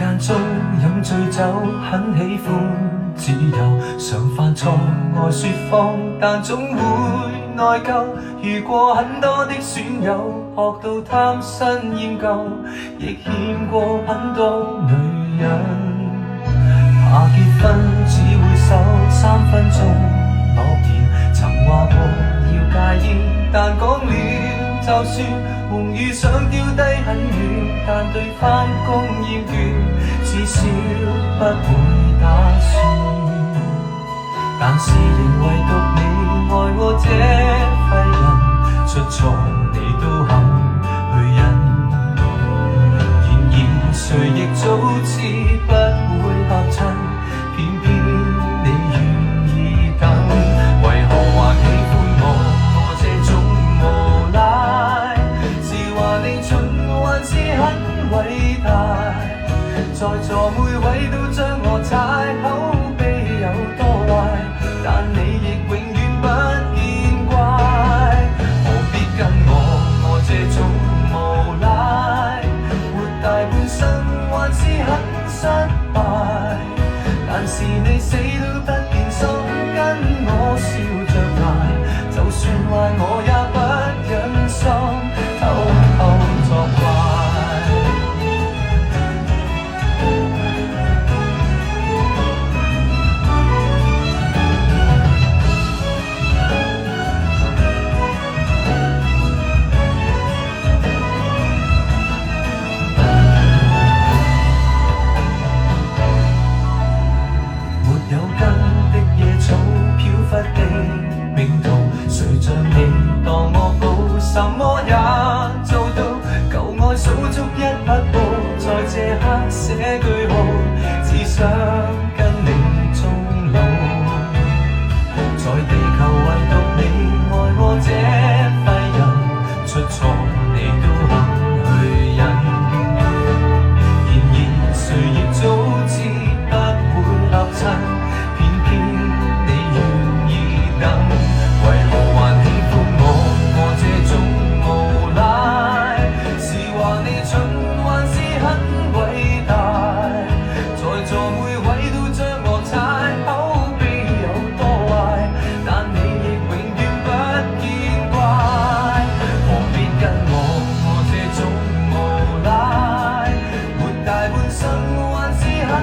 間中飲醉酒，很喜歡自由，常犯錯愛說謊，但總會內疚。遇過很多的損友，學到貪新厭舊，亦欠過很多女人。怕結婚只會守3分鐘諾言，曾話過要戒煙，但講了就算，夢與想丟低很遠，但對返工厭倦，至少不會打算。但是仍唯獨你愛我這廢人，出錯你都肯去忍。然而誰亦早知不會合襯，偏偏你願意等。為何還喜歡我這種無賴？是話你蠢還是很偉大？在座每位都將我踩，口碑有多壞，但你亦永遠不見怪。何必跟我這種無賴？活大半生還是很失敗，但是你死都不變心，跟我笑着捱，就算壞我也不忍心偷偷作怪。有根的野草飄忽的命途，誰像你當我寶，什麼也做到。舊愛數足一匹布，在這刻寫句號，只想跟你終老。在地球唯獨你愛我這廢人，出錯你都肯去忍。然而誰亦早知不會合襯，大半生還是很